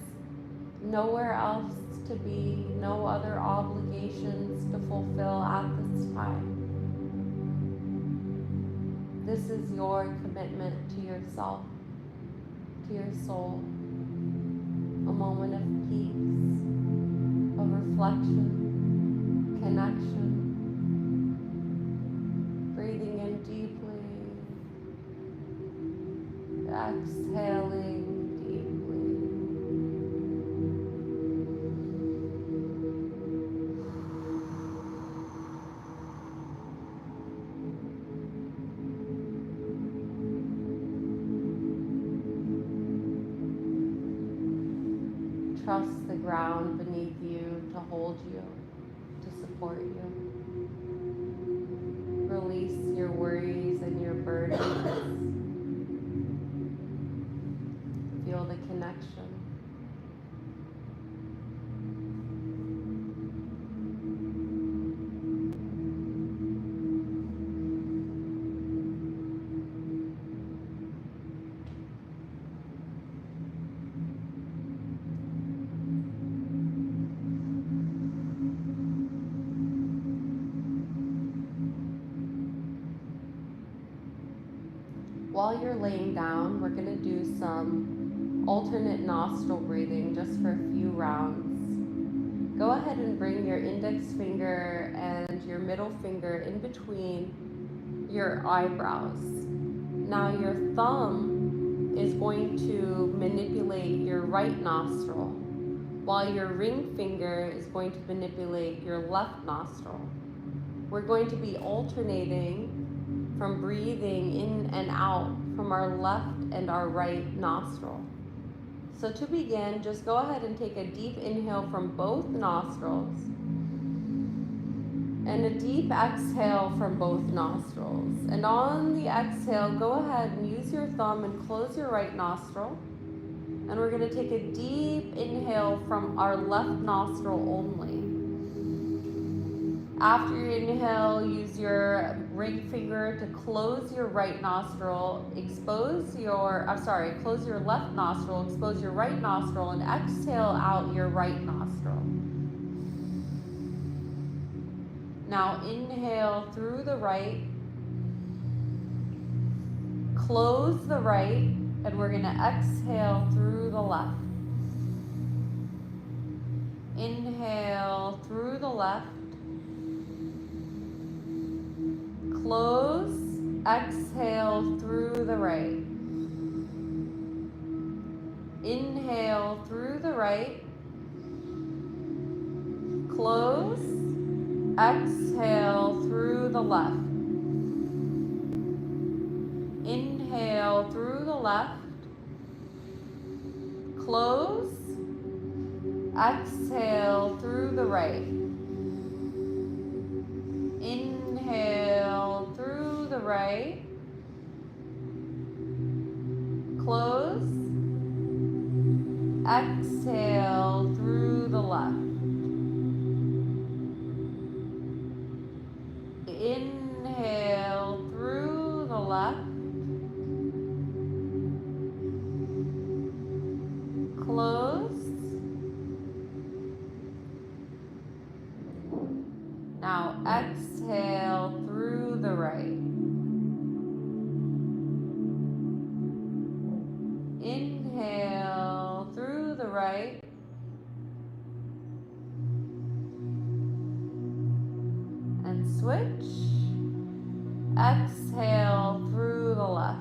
nowhere else to be, no other obligations to fulfill at this time. This is your commitment to yourself, to your soul. A moment of peace, of reflection, connection. Breathing in deeply, exhaling deeply. Trust the ground beneath you to hold you, to support you. Release your worries and your burdens. Feel the connection. While you're laying down, we're going to do some alternate nostril breathing just for a few rounds. Go ahead and bring your index finger and your middle finger in between your eyebrows. Now your thumb is going to manipulate your right nostril, while your ring finger is going to manipulate your left nostril. We're going to be alternating from breathing in and out from our left and our right nostril. So to begin, just go ahead and take a deep inhale from both nostrils and a deep exhale from both nostrils. And on the exhale, go ahead and use your thumb and close your right nostril. And we're going to take a deep inhale from our left nostril only. After you inhale, use your ring finger to close your right nostril, close your left nostril, expose your right nostril, and exhale out your right nostril. Now inhale through the right, close the right, and we're going to exhale through the left. Inhale through the left. Close, exhale through the right. Inhale through the right. Close, exhale through the left. Inhale through the left. Close, exhale through the right. Inhale through the right. Close. Exhale through the left. Inhale through the left. Close. Now exhale. right. And switch. Exhale through the left.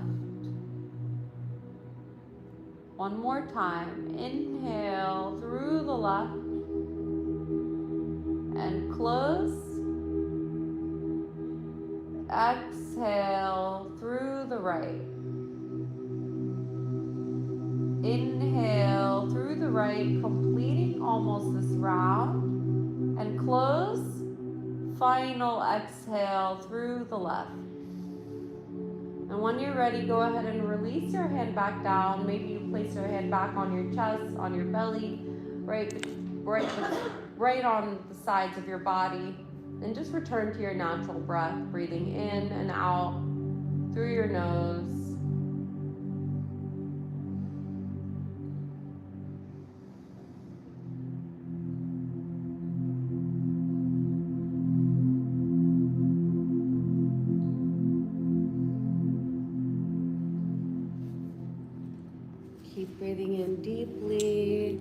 One more time. Inhale through the left. And close. Exhale through the right. Inhale through the right, completing almost this round. And close. Final exhale through the left. And when you're ready, go ahead and release your hand back down. Maybe you place your hand back on your chest, on your belly, right on the sides of your body. And just return to your natural breath, breathing in and out through your nose. Keep breathing in deeply.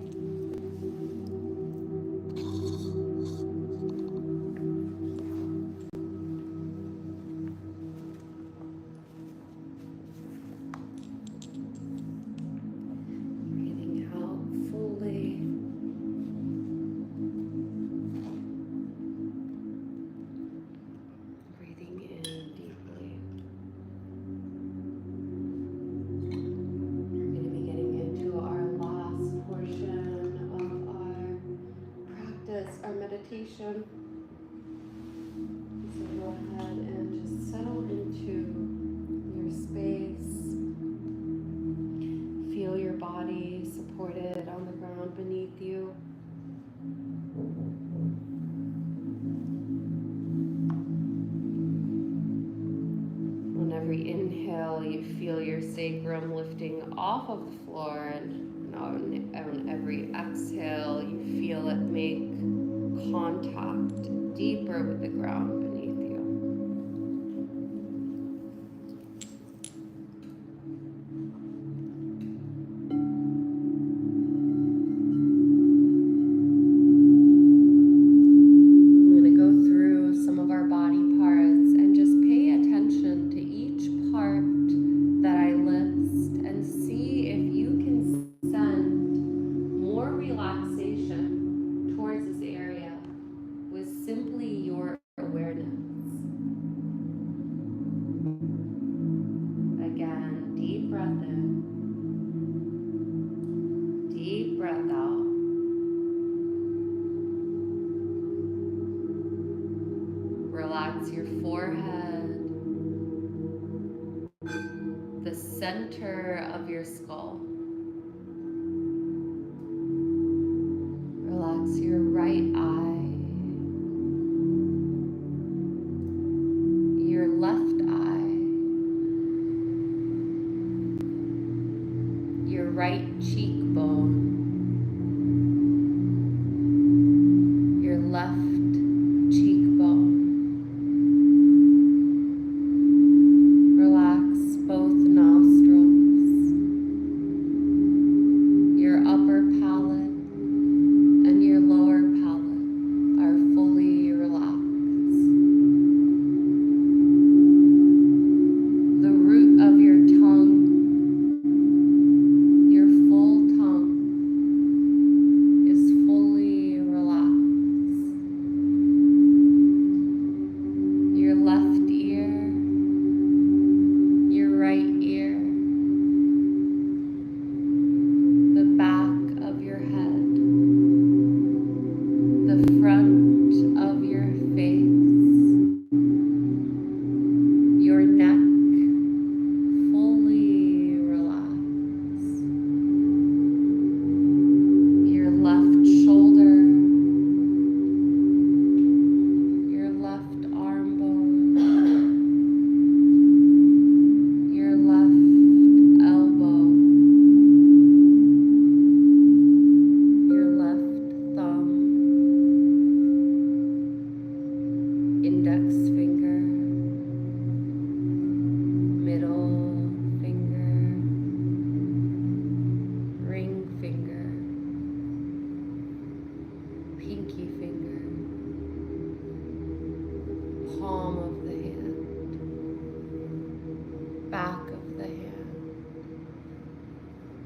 Breathing out fully. Breathing in deeply. We're going to be getting into our last portion of our practice, our meditation. So go ahead and just settle into your space. Feel your body supported on the ground beneath you. On every inhale, you feel your sacrum lifting off of the floor, and on every exhale, you feel it make contact deeper with the ground beneath you. I'm going to go through some of our body parts and just pay attention to each part that I list and see if you can send more relaxation towards this area with simply your awareness. Again, deep breath in, deep breath out. Relax your forehead, the center of your skull. Relax your right eye, your left eye, your right cheekbone, your left cheekbone. Relax both nostrils, your upper palate and your lower palate are fully relaxed. The root of your tongue, your full tongue,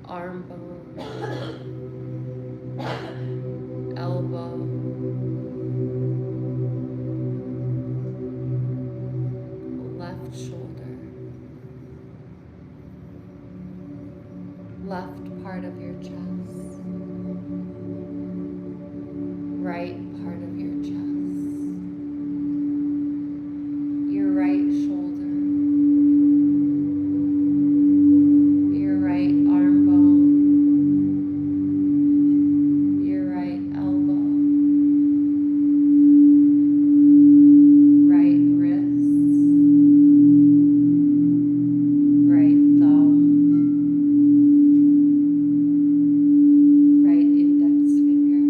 arm bone, elbow, left shoulder, left part of your chest, right part of your chest, your right shoulder, your right arm bone, your right elbow, right wrist, right thumb, right index finger,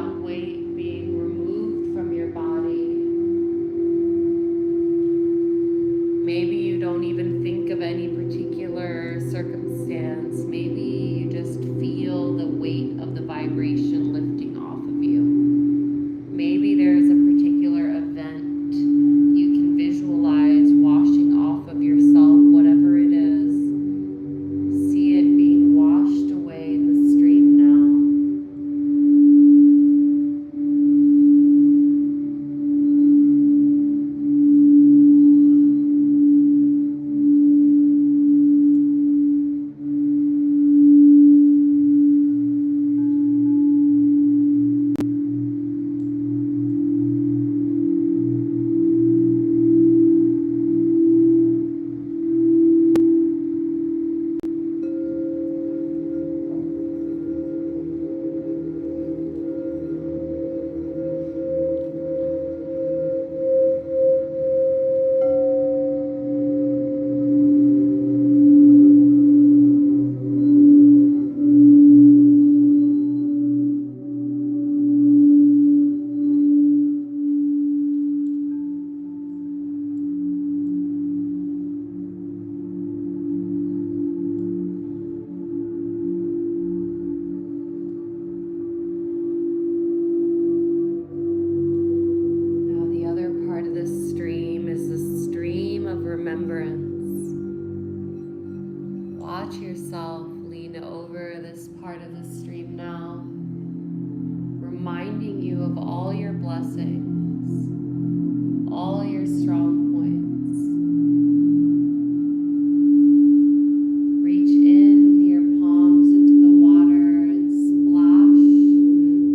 that weight being removed from your body. Maybe you don't even think of any particular circumstance. Maybe you just feel the weight of the vibration lifting off of you. Maybe there's a particular event you can visualize washing off of yourself, whatever it is. See it being washed away in the stream now. Now the other part of this stream is the stream of remembrance. Watch yourself lean over this part of the stream now, reminding you of all your blessings, all your strong points. Reach in your palms into the water and splash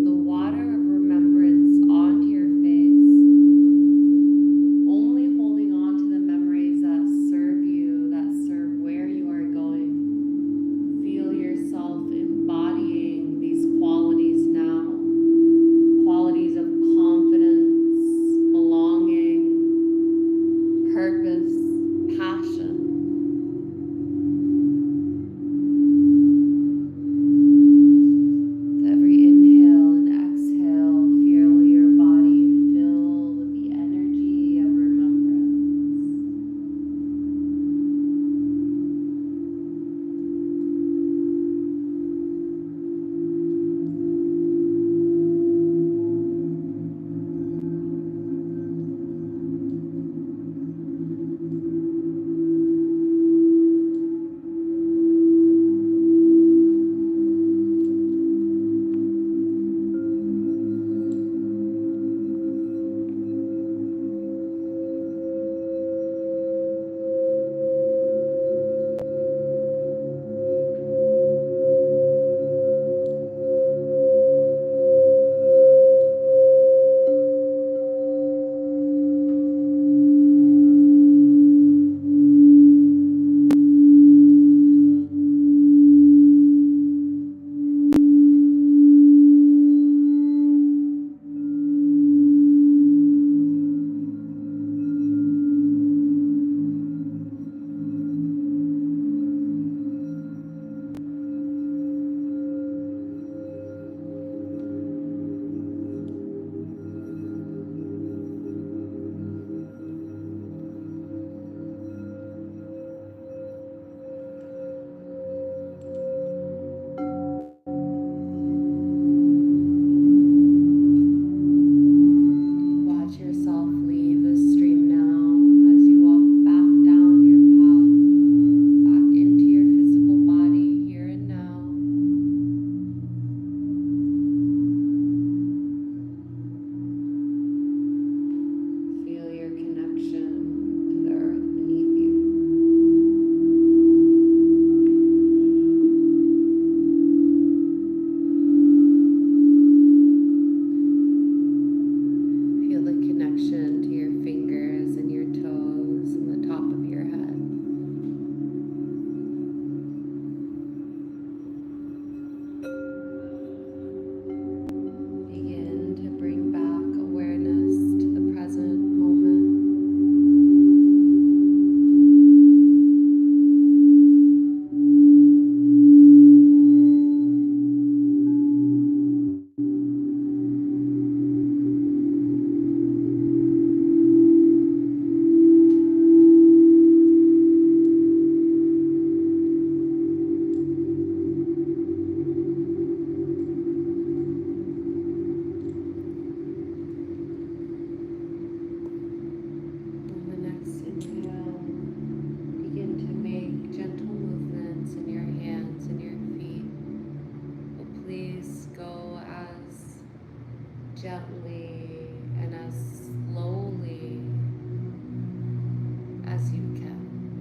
the water of remembrance onto your face, only holding on to the memories that serve you, that serve where you are going. Feel yourself embodying these qualities now, qualities of confidence, gently and as slowly as you can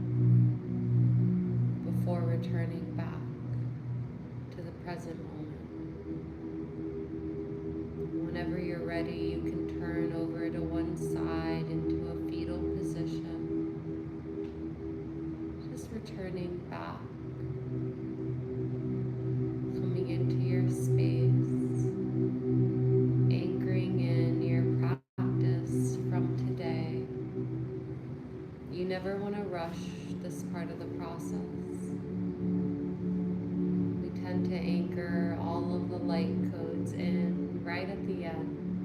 before returning back to the present moment. Whenever you're ready, you can turn over to one side into a fetal position, just returning back, coming into your space, anchoring in your practice from today. You never want to rush this part of the process. We tend to anchor all of the light codes in right at the end.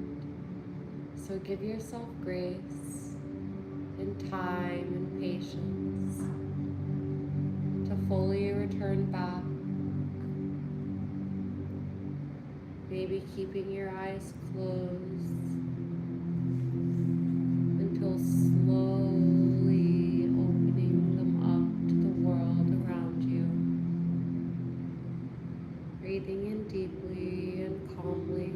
So give yourself grace and time and patience to fully return back. Maybe keeping your eyes closed until slowly opening them up to the world around you. Breathing in deeply and calmly.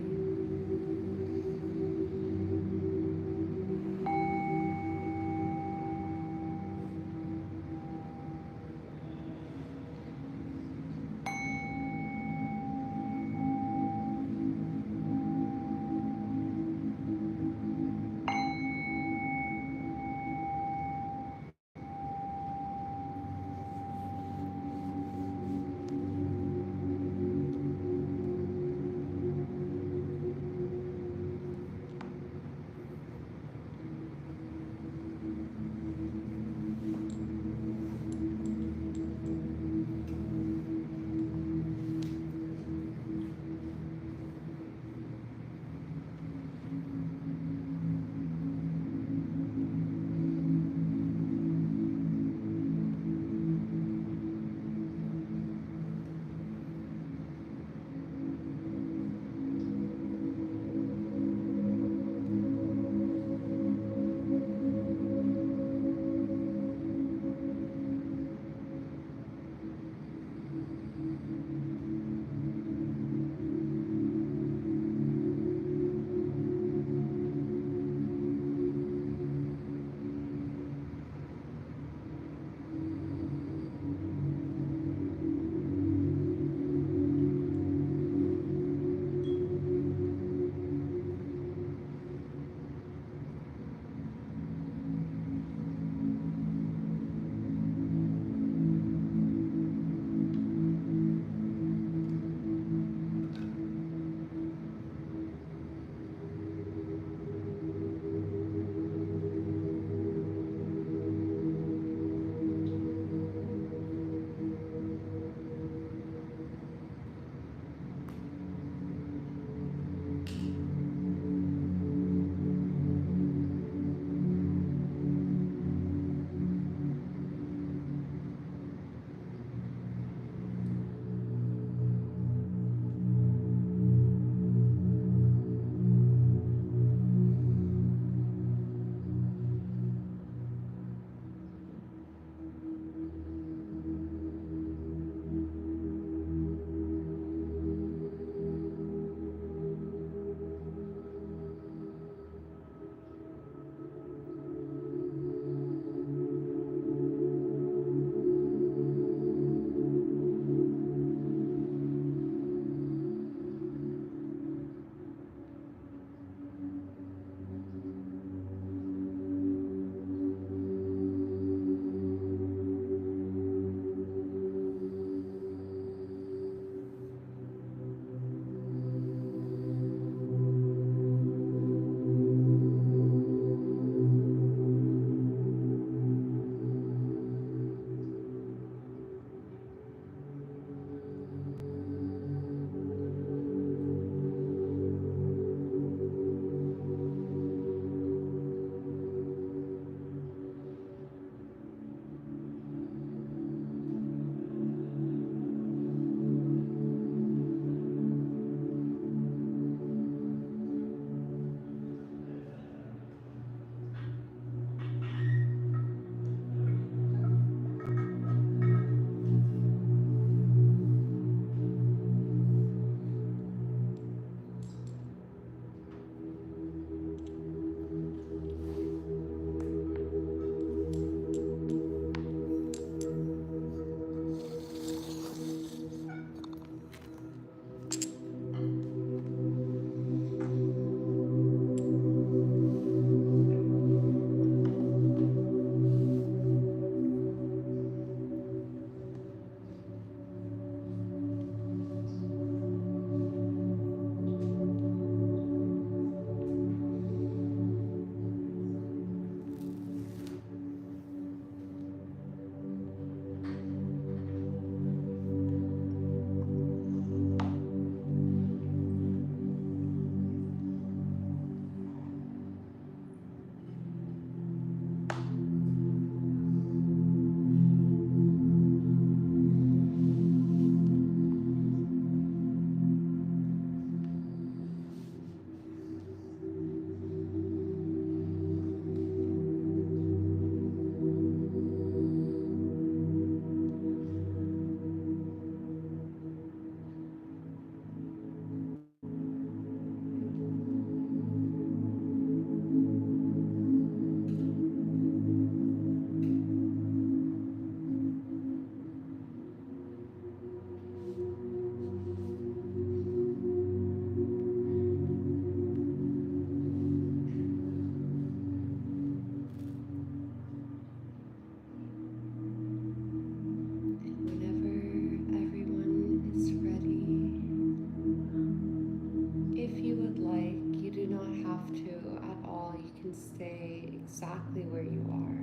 exactly where you are.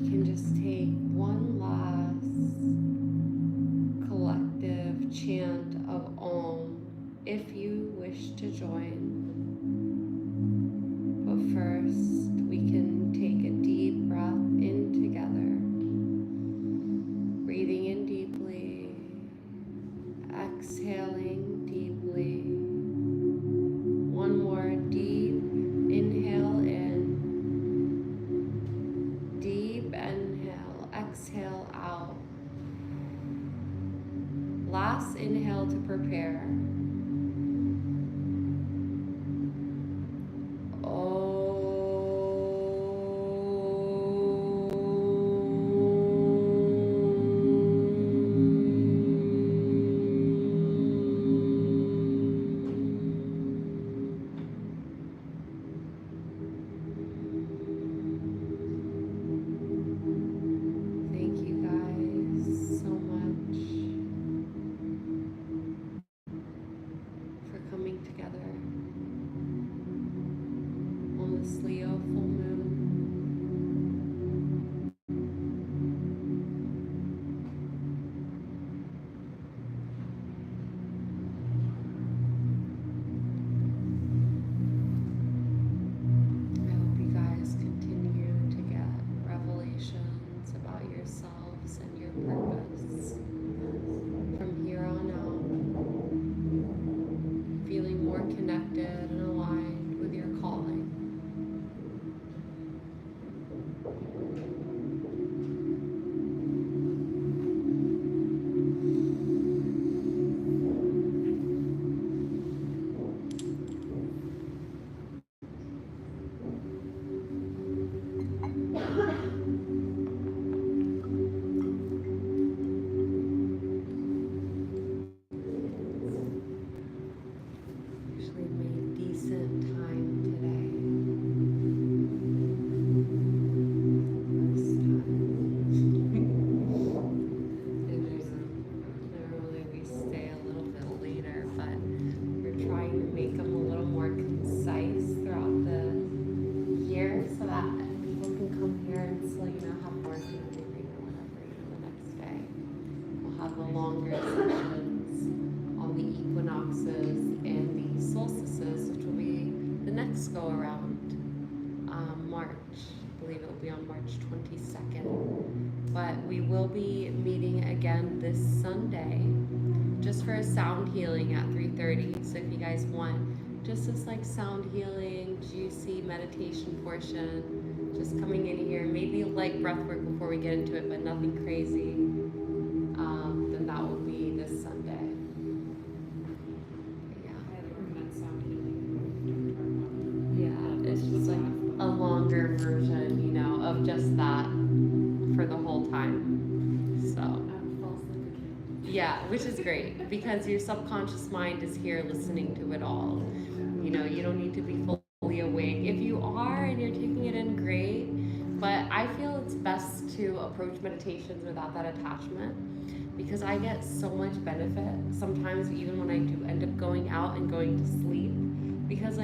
You can just take one last collective chant of Om if you wish to join. But first, we can take a deep breath in together, breathing in deeply, exhaling deeply. One more deep inhale in, deep inhale, exhale out. Last inhale to prepare. Thank you guys so much for coming together on this Leo full moon. I hope you guys continue to get revelations about yourselves and your purpose from here on out, feeling more connected and aligned with your calling. Actually made decent time today. This time. Normally we stay a little bit later, but we're trying to make them a little more concise throughout the year so that people can come here and still, have work and everything or whatever, the next day. We'll have the longer sessions on the equinoxes and the solstices, which will be the next go around, March. I believe it will be on March 22nd. But we will be meeting again this Sunday just for a sound healing at 3:30. So if you guys want just this like sound healing, juicy meditation portion, just coming in here, maybe like breath work before we get into it, but nothing crazy, then that will be this Sunday. But I highly recommend sound healing. yeah, it's just like a longer version, of just that for the whole time. So. Yeah, which is great because your subconscious mind is here listening to it all. You don't need to be fully awake. If you are and you're taking it in, great. But I feel it's best to approach meditations without that attachment because I get so much benefit sometimes, even when I do end up going out and going to sleep, because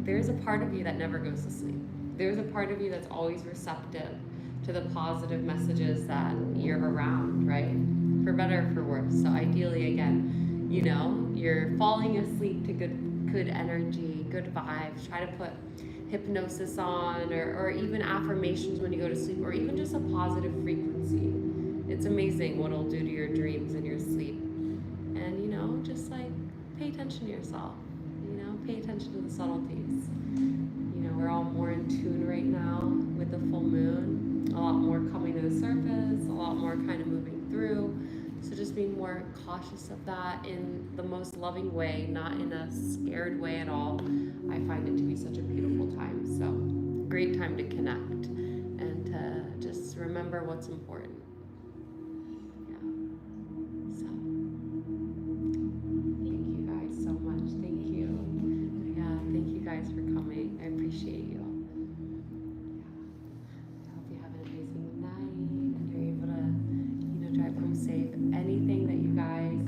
there's a part of you that never goes to sleep. There's a part of you that's always receptive to the positive messages that you're around, right? For better or for worse. So ideally, again, you're falling asleep to good energy, good vibes. Try to put hypnosis on or even affirmations when you go to sleep, or even just a positive frequency. It's amazing what it'll do to your dreams and your sleep. And just pay attention to yourself. Pay attention to the subtleties. We're all more in tune right now with the full moon. A lot more coming to the surface, a lot more kind of moving through. So just being more cautious of that in the most loving way, not in a scared way at all. I find it to be such a beautiful time. So great time to connect and to just remember what's important. Yeah. So thank you guys so much. Thank you. Yeah, thank you guys for coming. I appreciate you. I hope you have an amazing night and you're able to, drive home safe. Anything that you guys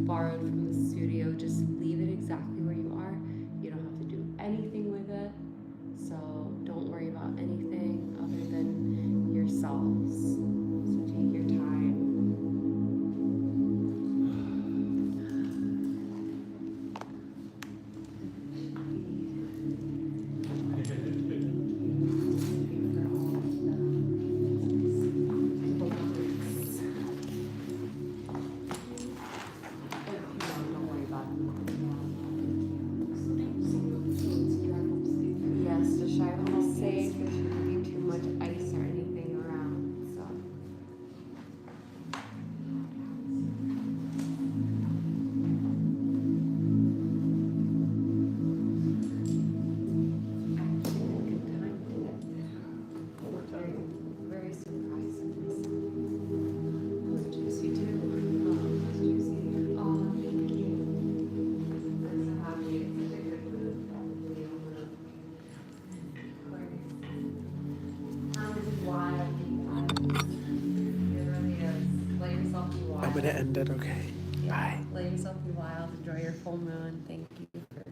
borrowed from the studio, just leave it exactly where you are. You don't have to do anything with it. So gonna end it. Okay. Yeah. Bye. Let yourself be wild. Enjoy your full moon. Thank you for